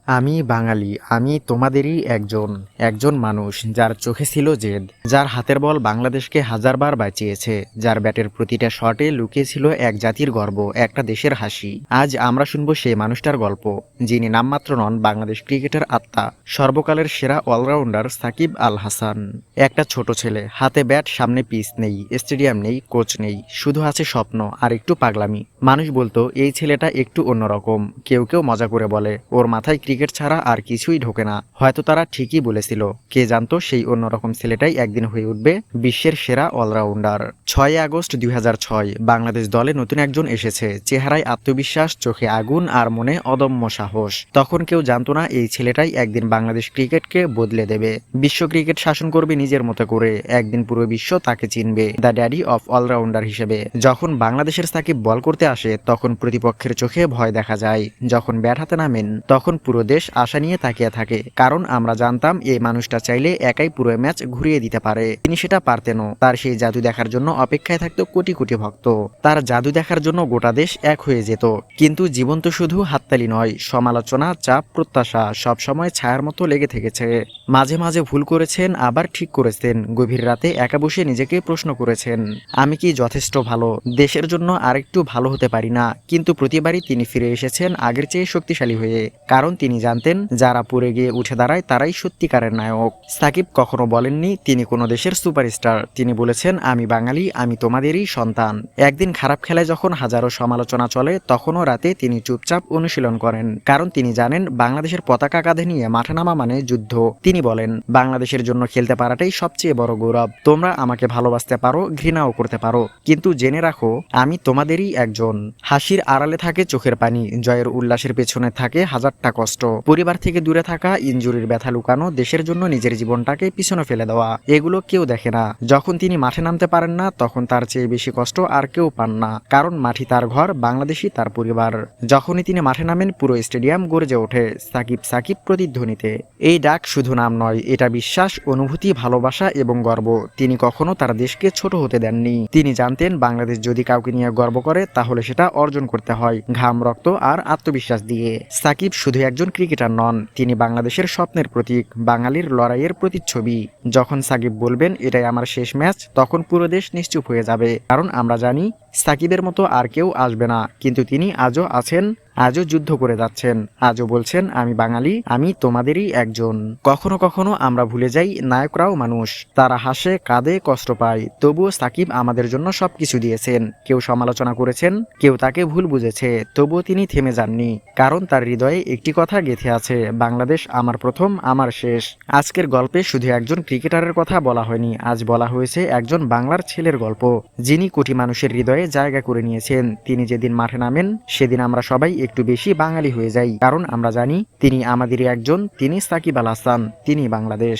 আমি বাঙালি, আমি তোমাদেরই একজন মানুষ যার চোখে ছিল জেদ, যার হাতের বল বাংলাদেশকে হাজারবার বাঁচিয়েছে, যার ব্যাটের প্রতিটা শটে লুকিয়ে ছিল এক জাতির গর্ব, একটা দেশের হাসি। আজ আমরা শুনবো সেই মানুষটার গল্প, যিনি নামমাত্র নন, বাংলাদেশ ক্রিকেটের আত্মা, সর্বকালের সেরা অলরাউন্ডার সাকিব আল হাসান। একটা ছোট ছেলে, হাতে ব্যাট, সামনে পিচ নেই, স্টেডিয়াম নেই, কোচ নেই, শুধু আছে স্বপ্ন আর একটু পাগলামি। মানুষ বলতো এই ছেলেটা একটু অন্যরকম, কেউ কেউ মজা করে বলে ওর মাথায় ক্রিকেট ছাড়া আর কিছুই ঢোকে না। হয়তো তারা ঠিকই বলেছিল, কে জানতো সেই অন্যরকম ছেলেটাই একদিন হয়ে উঠবে বিশ্বের সেরা অলরাউন্ডার। 6 আগস্ট 2006, বাংলাদেশ দলে নতুন একজন এসেছে, চেহারায় আত্মবিশ্বাস, চোখে আগুন আর মনে অদম্য সাহস। তখন কেউ জানতো না এই ছেলেটাই একদিন বাংলাদেশ ক্রিকেটকে বদলে দেবে, বিশ্ব ক্রিকেট শাসন করবে নিজের মতো করে, একদিন পুরো বিশ্ব তাকে চিনবে দ্য ড্যাডি অফ অলরাউন্ডার হিসেবে। যখন বাংলাদেশের সাকিব বল করতে আসে তখন প্রতিপক্ষের চোখে ভয় দেখা যায়, যখন ব্যাট হাতে নামেন তখন পুরো দেশ আশা নিয়ে তাকিয়ে থাকে, কারণ আমরা জানতাম এই মানুষটা চাইলে একাই পুরো ম্যাচ ঘুরিয়ে দিতে পারে। তিনি সেটা পারতেনও। তার সেই জাদু দেখার জন্য অপেক্ষায় থাকতো কোটি কোটি ভক্ত, তার জাদু দেখার জন্য গোটা দেশ এক হয়ে যেত। কিন্তু জীবন তো শুধু হাততালি নয়, সমালোচনা, চাপ, প্রত্যাশা সবসময় ছায়ার মতো লেগে থেকেছে। মাঝে মাঝে ভুল করেছেন, আবার ঠিক করেছেন, গভীর রাতে একা বসে নিজেকে প্রশ্ন করেছেন, আমি কি যথেষ্ট ভালো, দেশের জন্য আরেকটু ভালো হতে পারি না? কিন্তু প্রতিবারই তিনি ফিরে এসেছেন আগের চেয়ে শক্তিশালী হয়ে, কারণ তিনি জানতেন যারা পড়ে গিয়ে উঠে দাঁড়ায় তারাই সত্যিকারের নায়ক। সাকিব কখনো বলেননি তিনি কোনো দেশের সুপারস্টার, তিনি বলেছেন আমি বাঙালি, আমি তোমাদেরই সন্তান। একদিন খারাপ খেলায় যখন হাজারো সমালোচনা চলে তখনও রাতে তিনি চুপচাপ অনুশীলন করেন, কারণ তিনি জানেন বাংলাদেশের পতাকা কাঁধে নিয়ে মাঠে নামা মানে যুদ্ধ। তিনি বলেন বাংলাদেশের জন্য খেলতে পারাটাই সবচেয়ে বড় গৌরব। তোমরা আমাকে ভালোবাসতে পারো, ঘৃণাও করতে পারো, কিন্তু জেনে রাখো আমি তোমাদেরই একজন। হাসির আড়ালে থাকে চোখের পানি, জয়ের উল্লাসের পেছনে থাকে হাজারটা কষ্ট, পরিবার থেকে দূরে থাকা, ইনজুরির ব্যথা লুকানো, দেশের জন্য নিজের জীবনটাকে পিছনে ফেলে দেওয়া, এগুলো কেউ দেখে না। যখন তিনি মাঠে নামতে পারেন না তখন তার চেয়ে বেশি কষ্ট আর কেউ পান না, কারণ মাঠই তার ঘর, বাংলাদেশই তার পরিবার। যখনই তিনি মাঠে নামেন পুরো স্টেডিয়াম গর্জে ওঠে সাকিব সাকিব প্রতিধ্বনিতে। এই ডাক শুধু নাম নয়, এটা বিশ্বাস, অনুভূতি, ভালোবাসা এবং গর্ব। তিনি কখনো তার দেশকে ছোট হতে দেননি। তিনি জানতেন বাংলাদেশ যদি কাউকে নিয়ে গর্ব করে তাহলে সেটা অর্জন করতে হয় ঘাম, রক্ত আর আত্মবিশ্বাস দিয়ে। সাকিব শুধু একজন ক্রিকেটার নন, তিনি বাংলাদেশের স্বপ্নের প্রতীক, বাঙালির লড়াইয়ের প্রতিচ্ছবি। যখন সাকিব বলবেন এটাই আমার শেষ ম্যাচ, তখন পুরো দেশ নিশ্চুপ হয়ে যাবে, কারণ আমরা জানি সাকিবের মতো আর কেউ আসবে না। কিন্তু তিনি আজও আছেন, আজও যুদ্ধ করে যাচ্ছেন, আজও বলছেন আমি বাঙালি, আমি তোমাদেরই একজন। কখনো কখনো আমরা ভুলে যাই নায়করাও মানুষ, তারা হাসে, কাঁদে, কষ্ট পায়, তবুও সাকিব আমাদের জন্য সবকিছু দিয়েছেন। কেউ সমালোচনা করেছেন, কেউ তাকে ভুল বুঝেছে, তবুও তিনি থেমে যাননি, কারণ তার হৃদয়ে একটি কথা গেঁথে আছে, বাংলাদেশ আমার প্রথম, আমার শেষ। আজকের গল্পে শুধু একজন ক্রিকেটারের কথা বলা হয়নি, আজ বলা হয়েছে একজন বাংলার ছেলের গল্প, যিনি কোটি মানুষের হৃদয়ে জায়গা করে নিয়েছেন। তিনি যেদিন মাঠে নামেন সেদিন আমরা সবাই একটু বেশি বাঙালি হয়ে যাই, কারণ আমরা জানি তিনি আমাদেরই একজন, তিনি সাকিব আল হাসান, তিনি বাংলাদেশ।